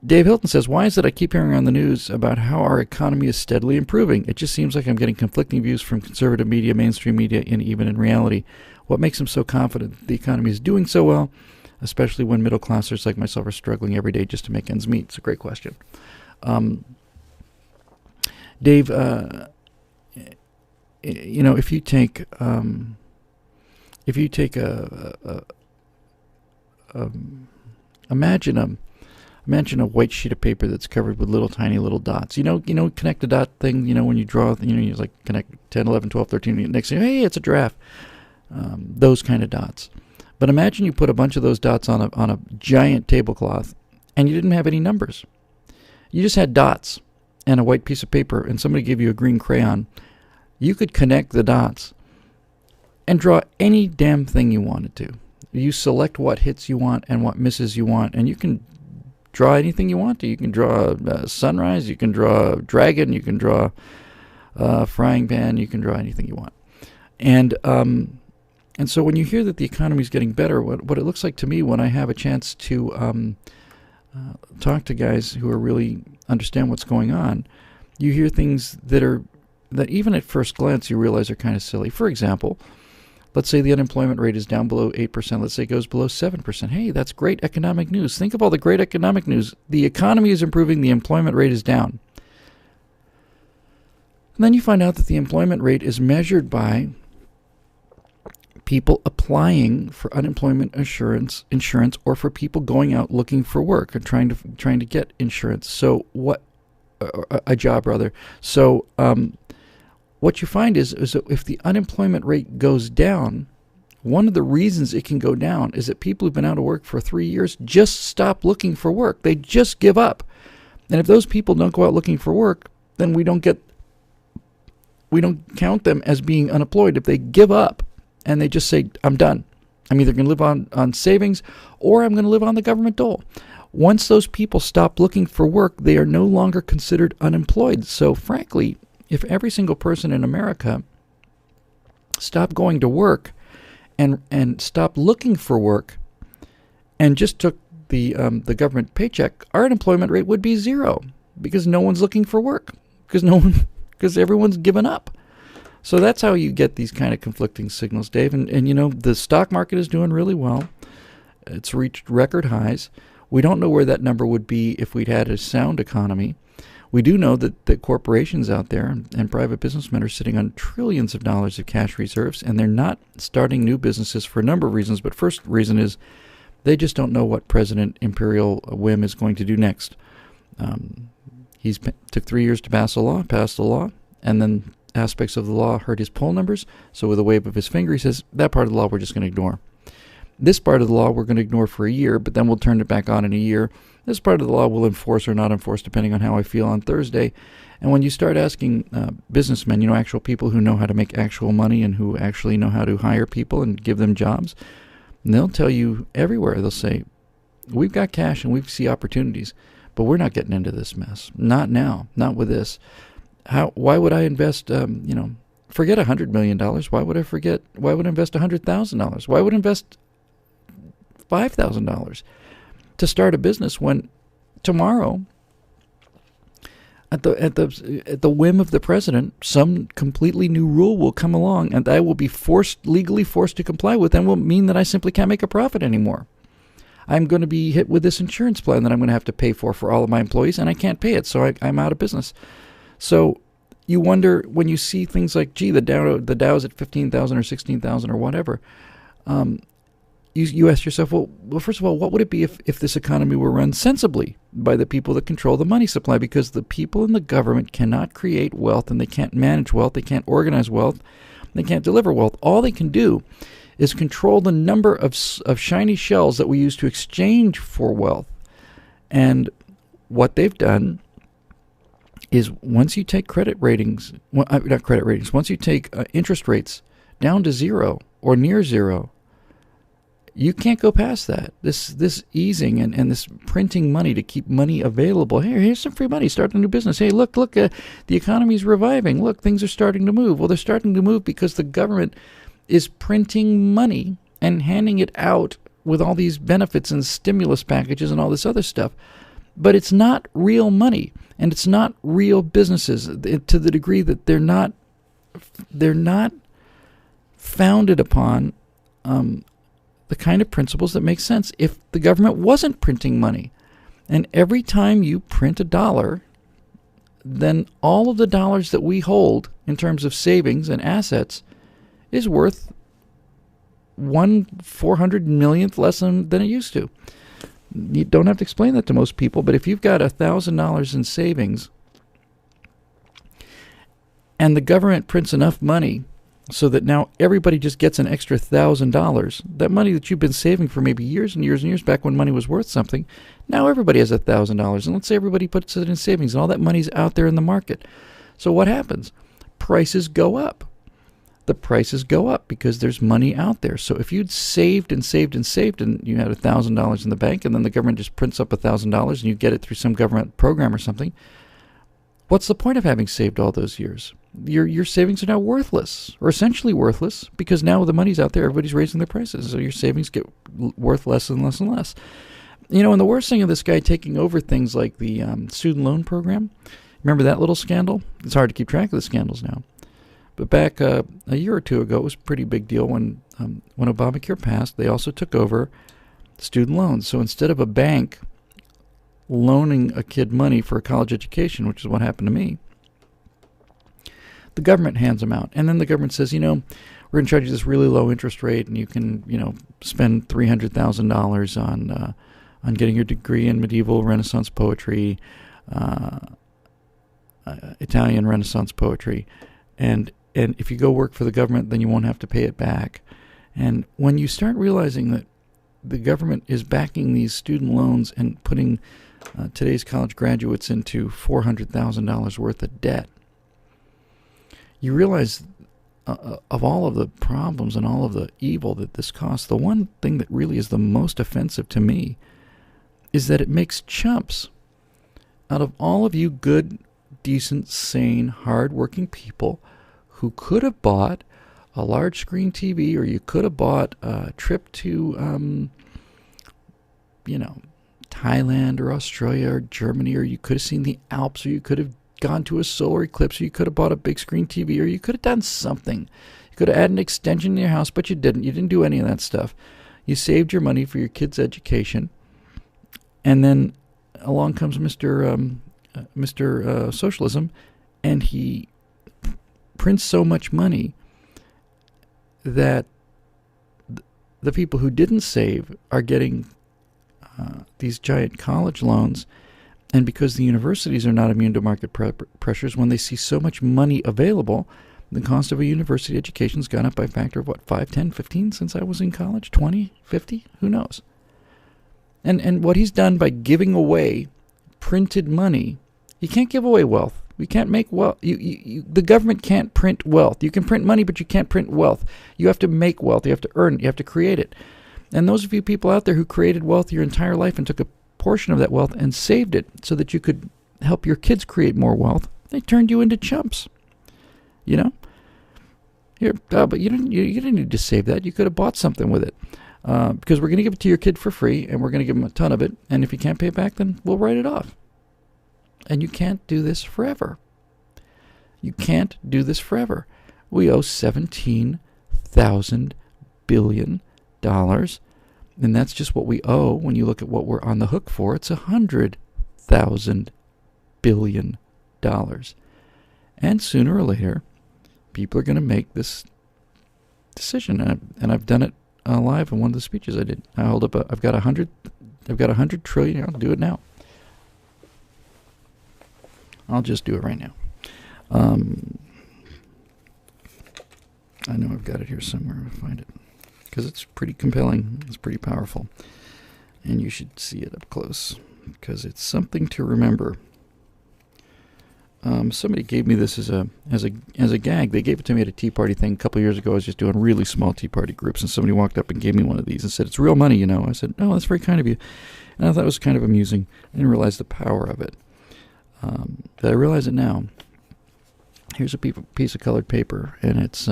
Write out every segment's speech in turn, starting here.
Dave Hilton says, why is it I keep hearing on the news about how our economy is steadily improving? It just seems like I'm getting conflicting views from conservative media, mainstream media, and even in reality. What makes them so confident the economy is doing so well, especially when middle classers like myself are struggling every day just to make ends meet? It's a great question. Dave, if you take imagine a white sheet of paper that's covered with little tiny little dots. Connect a dot thing, when you draw, you like connect 10, 11, 12, 13, next thing, hey, it's a giraffe. Those kind of dots. But imagine you put a bunch of those dots on a giant tablecloth and you didn't have any numbers. You just had dots and a white piece of paper, and somebody gave you a green crayon. You could connect the dots and draw any damn thing you wanted to. You select what hits you want and what misses you want, and you can draw anything you want to. You can draw a sunrise, you can draw a dragon, you can draw a frying pan, you can draw anything you want. And so when you hear that the economy is getting better, what it looks like to me when I have a chance to talk to guys who are really understand what's going on, you hear things that even at first glance you realize are kind of silly. For example, let's say the unemployment rate is down below 8%. Let's say it goes below 7%. Hey, that's great economic news. Think of all the great economic news. The economy is improving. The employment rate is down. And then you find out that the employment rate is measured by people applying for unemployment insurance, or for people going out looking for work and trying to get insurance. So a job rather. So what you find is that if the unemployment rate goes down, one of the reasons it can go down is that people who've been out of work for 3 years just stop looking for work. They just give up. And if those people don't go out looking for work, then we don't count them as being unemployed. If they give up and they just say, I'm done. I'm either going to live on savings or I'm going to live on the government dole. Once those people stop looking for work, they are no longer considered unemployed. So frankly, if every single person in America stopped going to work and stopped looking for work and just took the government paycheck, our unemployment rate would be zero because no one's looking for work because everyone's given up. So that's how you get these kind of conflicting signals, Dave. And the stock market is doing really well. It's reached record highs. We don't know where that number would be if we'd had a sound economy. We do know that the corporations out there and private businessmen are sitting on trillions of dollars of cash reserves, and they're not starting new businesses for a number of reasons. But first reason is they just don't know what President Imperial Whim is going to do next. He took 3 years to passed the law, and then aspects of the law hurt his poll numbers. So with a wave of his finger, he says, that part of the law we're just going to ignore. This part of the law we're going to ignore for a year, but then we'll turn it back on in a year. This part of the law we'll enforce or not enforce depending on how I feel on Thursday. And when you start asking businessmen, actual people who know how to make actual money and who actually know how to hire people and give them jobs, they'll tell you everywhere. They'll say, we've got cash and we see opportunities, but we're not getting into this mess. Not now. Not with this. Why would I invest, forget $100 million. Why would I invest $100,000? Why would I invest $5,000 to start a business when tomorrow, at the whim of the president, some completely new rule will come along and I will be legally forced to comply with, and will mean that I simply can't make a profit anymore. I'm going to be hit with this insurance plan that I'm going to have to pay for all of my employees, and I can't pay it, so I'm out of business. So you wonder when you see things like, the Dow's at 15,000 or 16,000 or whatever. You ask yourself, well, first of all, what would it be if this economy were run sensibly by the people that control the money supply? Because the people in the government cannot create wealth, and they can't manage wealth, they can't organize wealth, they can't deliver wealth. All they can do is control the number of shiny shells that we use to exchange for wealth. And what they've done is once you take once you take interest rates down to zero or near zero, you can't go past that. This easing and this printing money to keep money available. Hey, here's some free money. Start a new business. Hey, look, the economy's reviving. Look, things are starting to move. Well, they're starting to move because the government is printing money and handing it out with all these benefits and stimulus packages and all this other stuff. But it's not real money, and it's not real businesses to the degree that they're not founded upon the kind of principles that make sense. If the government wasn't printing money, and every time you print a dollar, then all of the dollars that we hold in terms of savings and assets is worth 1/400,000,000th less than it used to. You don't have to explain that to most people, but if you've got $1,000 in savings and the government prints enough money so that now everybody just gets an extra $1,000, that money that you've been saving for maybe years and years and years back when money was worth something, now everybody has $1,000. And let's say everybody puts it in savings and all that money's out there in the market. So what happens? Prices go up. The prices go up because there's money out there. So if you'd saved and saved and saved and you had $1,000 in the bank and then the government just prints up $1,000 and you get it through some government program or something, what's the point of having saved all those years? Your savings are now worthless, or essentially worthless, because now the money's out there, everybody's raising their prices, so your savings get worth less and less and less. And the worst thing of this guy taking over things like the student loan program, remember that little scandal? It's hard to keep track of the scandals now. But back a year or two ago, it was a pretty big deal when Obamacare passed. They also took over student loans. So instead of a bank loaning a kid money for a college education, which is what happened to me, the government hands them out. And then the government says, we're going to charge you this really low interest rate, and you can, spend $300,000 on getting your degree in medieval Renaissance poetry, Italian Renaissance poetry, and if you go work for the government, then you won't have to pay it back. And when you start realizing that the government is backing these student loans and putting today's college graduates into $400,000 worth of debt, you realize of all of the problems and all of the evil that this costs, the one thing that really is the most offensive to me is that it makes chumps out of all of you good, decent, sane, hard-working people who could have bought a large screen TV, or you could have bought a trip to, Thailand or Australia or Germany, or you could have seen the Alps, or you could have gone to a solar eclipse, or you could have bought a big screen TV, or you could have done something. You could have added an extension to your house, but you didn't. You didn't do any of that stuff. You saved your money for your kids' education, and then along comes Mr. Socialism, and he prints so much money that the people who didn't save are getting these giant college loans. And because the universities are not immune to market pressures, when they see so much money available, the cost of a university education has gone up by a factor of 5, 10, 15 since I was in college? 20, 50? Who knows? And what he's done by giving away printed money, you can't give away wealth. We can't make wealth. The government can't print wealth. You can print money, but you can't print wealth. You have to make wealth. You have to earn it. You have to create it. And those of you people out there who created wealth your entire life and took a portion of that wealth and saved it so that you could help your kids create more wealth, they turned you into chumps. But you didn't need to save that. You could have bought something with it. Because we're going to give it to your kid for free, and we're going to give him a ton of it. And if you can't pay it back, then we'll write it off. And you can't do this forever. You can't do this forever. We owe $17,000 billion, and that's just what we owe. When you look at what we're on the hook for, it's $100,000 billion. And sooner or later, people are going to make this decision, and I've done it live in one of the speeches I did. I hold up. I've got 100 trillion. I'll do it now. I'll just do it right now. I know I've got it here somewhere. I'll find it because it's pretty compelling. It's pretty powerful, and you should see it up close because it's something to remember. Somebody gave me this as a gag. They gave it to me at a Tea Party thing a couple of years ago. I was just doing really small Tea Party groups, and somebody walked up and gave me one of these and said, "It's real money, you know." I said, "Oh, that's very kind of you." And I thought it was kind of amusing. I didn't realize the power of it. But I realize it now. Here's a piece of colored paper, and it's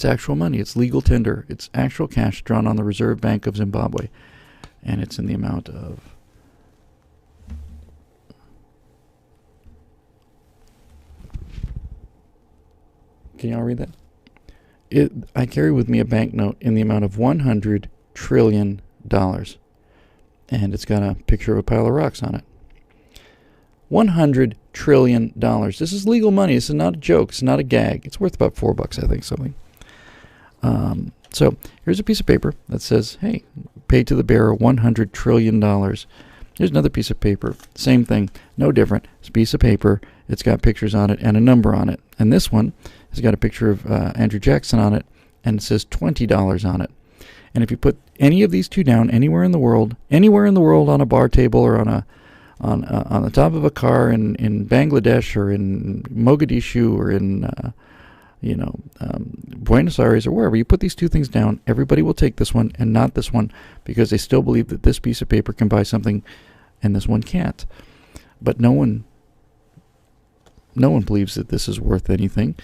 actual money. It's legal tender. It's actual cash drawn on the Reserve Bank of Zimbabwe, and it's in the amount of Can y'all read that? I carry with me a banknote in the amount of $100 trillion. And it's got a picture of a pile of rocks on it. $100 trillion. This is legal money. This is not a joke. It's not a gag. It's worth about $4, I think, something. So here's a piece of paper that says, hey, pay to the bearer $100 trillion. Here's another piece of paper. Same thing. No different. It's a piece of paper. It's got pictures on it and a number on it. And this one has got a picture of Andrew Jackson on it, and it says $20 on it. And if you put any of these two down anywhere in the world on a bar table or on the top of a car in Bangladesh or in Mogadishu or in Buenos Aires or wherever, you put these two things down, everybody will take this one and not this one because they still believe that this piece of paper can buy something and this one can't. But no one believes that this is worth anything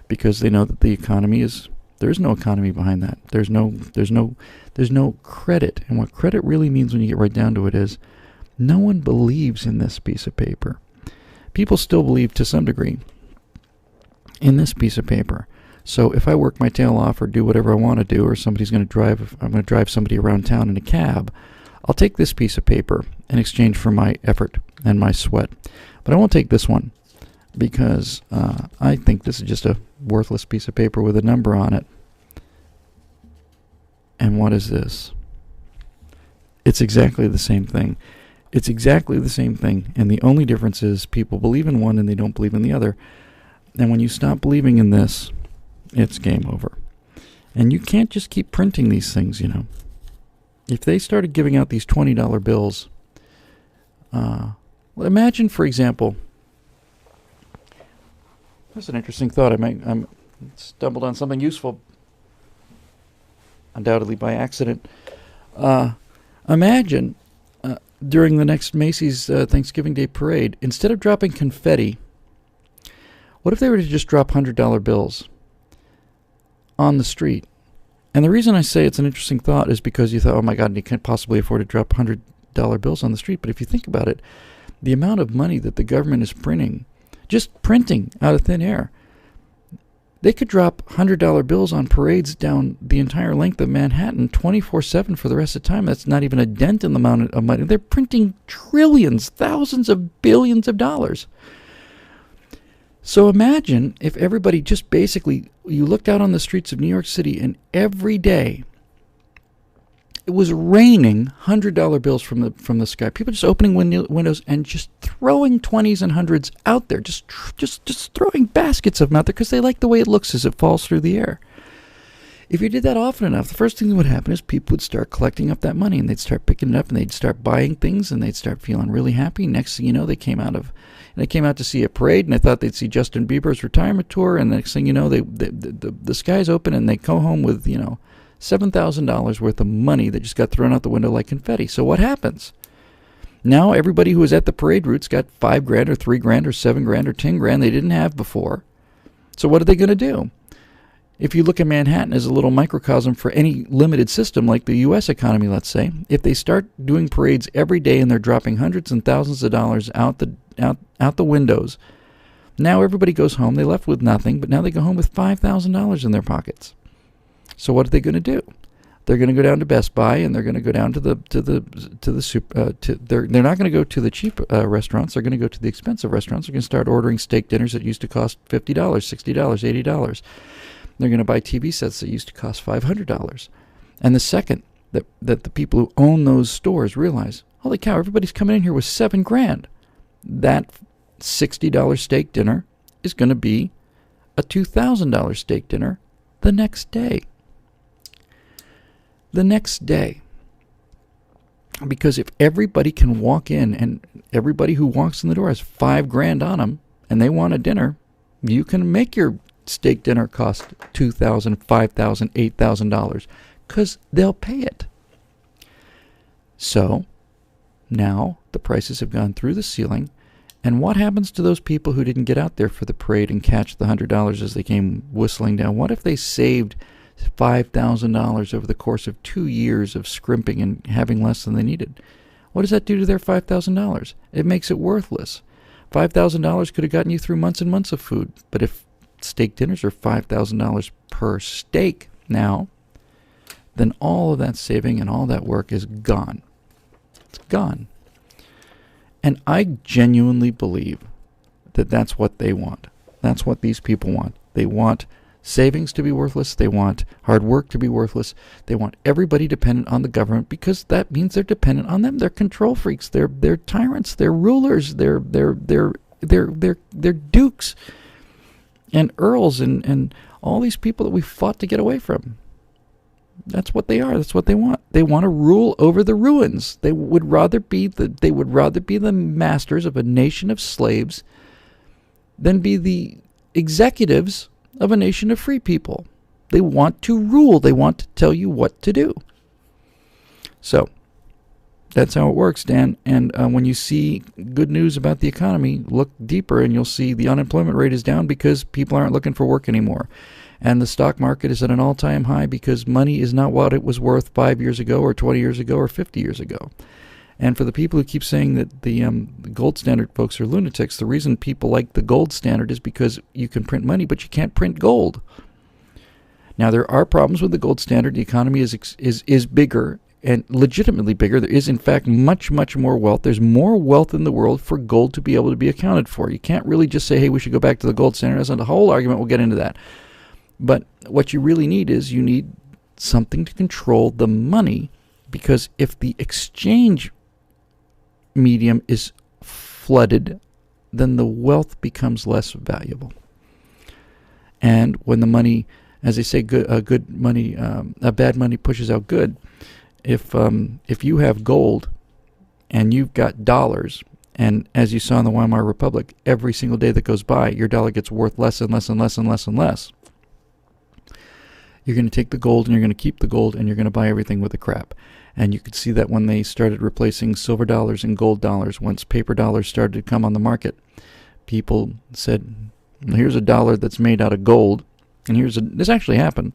because they know that the economy is. There's no economy behind that. There's no credit. And what credit really means when you get right down to it is no one believes in this piece of paper. People still believe to some degree in this piece of paper. So if I work my tail off or do whatever I want to do, or I'm going to drive somebody around town in a cab, I'll take this piece of paper in exchange for my effort and my sweat. But I won't take this one because I think this is just a worthless piece of paper with a number on it. And what is this? It's exactly the same thing. It's exactly the same thing. And the only difference is people believe in one and they don't believe in the other. And when you stop believing in this, it's game over. And you can't just keep printing these things, you know. If they started giving out these $20 bills, imagine, for example, that's an interesting thought. I stumbled on something useful, undoubtedly by accident. Imagine during the next Macy's Thanksgiving Day parade, instead of dropping confetti, what if they were to just drop $100 bills on the street? And the reason I say it's an interesting thought is because you thought, oh my God, you can't possibly afford to drop $100 bills on the street. But if you think about it, the amount of money that the government is printing, just printing out of thin air, they could drop $100 bills on parades down the entire length of Manhattan 24/7 for the rest of the time. That's not even a dent in the amount of money. They're printing trillions, thousands of billions of dollars. So imagine if everybody just basically, you looked out on the streets of New York City and every day it was raining $100 bills from the sky. People just opening windows and just throwing 20s and 100s out there, just throwing baskets of them out there because they like the way it looks as it falls through the air. If you did that often enough, the first thing that would happen is people would start collecting up that money and they'd start picking it up and they'd start buying things and they'd start feeling really happy. Next thing you know, they came out to see a parade and they thought they'd see Justin Bieber's retirement tour, and the next thing you know, the sky's open and they go home with, $7,000 worth of money that just got thrown out the window like confetti. So what happens? Now everybody who was at the parade routes got $5,000 or $3,000 or $7,000 or $10,000 they didn't have before. So what are they going to do? If you look at Manhattan as a little microcosm for any limited system like the U.S. economy, let's say, if they start doing parades every day and they're dropping hundreds and thousands of dollars out the windows, now everybody goes home. They're left with nothing, but now they go home with $5,000 in their pockets. So what are they going to do? They're going to go down to Best Buy and they're going to go down to the they're not going to go to the cheap restaurants. They're going to go to the expensive restaurants. They're going to start ordering steak dinners that used to cost $50, $60, $80. They're going to buy TV sets that used to cost $500. And the second that the people who own those stores realize, holy cow, everybody's coming in here with $7,000, that $60 steak dinner is going to be a $2,000 steak dinner the next day. The next day. Because if everybody can walk in and everybody who walks in the door has $5,000 on them and they want a dinner, you can make your steak dinner cost $2,000, $5,000, $8,000 because they'll pay it. So now the prices have gone through the ceiling. And what happens to those people who didn't get out there for the parade and catch the $100 as they came whistling down? What if they saved $5,000 over the course of 2 years of scrimping and having less than they needed? What does that do to their $5,000? It makes it worthless. $5,000 could have gotten you through months and months of food. But if steak dinners are $5,000 per steak now, then all of that saving and all that work is gone. It's gone. And I genuinely believe that that's what they want. That's what these people want. They want savings to be worthless. They want hard work to be worthless. They want everybody dependent on the government because that means they're dependent on them. They're control freaks. They're tyrants. They're rulers. They're dukes and earls and all these people that we fought to get away from. That's what they are. That's what they want. They want to rule over the ruins. They would rather be the masters of a nation of slaves than be the executives of a nation of free people. They want to rule. They want to tell you what to do. So that's how it works, Dan. And when you see good news about the economy, look deeper and you'll see the unemployment rate is down because people aren't looking for work anymore. And the stock market is at an all-time high because money is not what it was worth 5 years ago or 20 years ago or 50 years ago. And for the people who keep saying that the gold standard folks are lunatics, the reason people like the gold standard is because you can print money, but you can't print gold. Now, there are problems with the gold standard. The economy is bigger and legitimately bigger. There is, in fact, much, much more wealth. There's more wealth in the world for gold to be able to be accounted for. You can't really just say, hey, we should go back to the gold standard. That's not a whole argument. We'll get into that. But what you really need is you need something to control the money, because if the exchange medium is flooded, then the wealth becomes less valuable. And when the money, as they say, bad money pushes out good. If you have gold and you've got dollars, and as you saw in the Weimar Republic, every single day that goes by, your dollar gets worth less and less and less and less and less. You're going to take the gold and you're going to keep the gold and you're going to buy everything with the crap. And you could see that when they started replacing silver dollars and gold dollars, once paper dollars started to come on the market, people said, here's a dollar that's made out of gold, and this actually happened,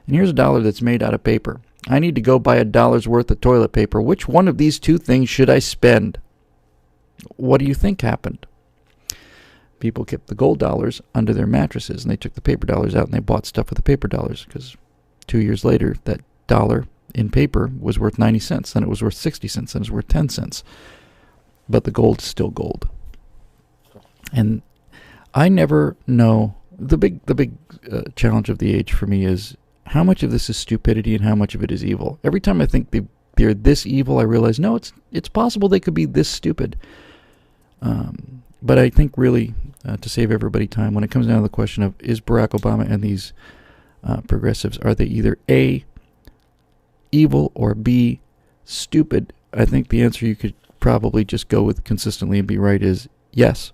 and here's a dollar that's made out of paper. I need to go buy $1 worth of toilet paper. Which one of these two things should I spend? What do you think happened? People kept the gold dollars under their mattresses, and they took the paper dollars out and they bought stuff with the paper dollars, because 2 years later, that dollar in paper was worth 90 cents, then it was worth 60 cents, then it was worth 10 cents. But the gold is still gold. And I never know, the big challenge of the age for me is how much of this is stupidity and how much of it is evil. Every time I think they're this evil, I realize, no, it's possible they could be this stupid. But I think really, to save everybody time, when it comes down to the question of, is Barack Obama and these progressives, are they either A, evil, or B, stupid? I think the answer you could probably just go with consistently and be right is yes.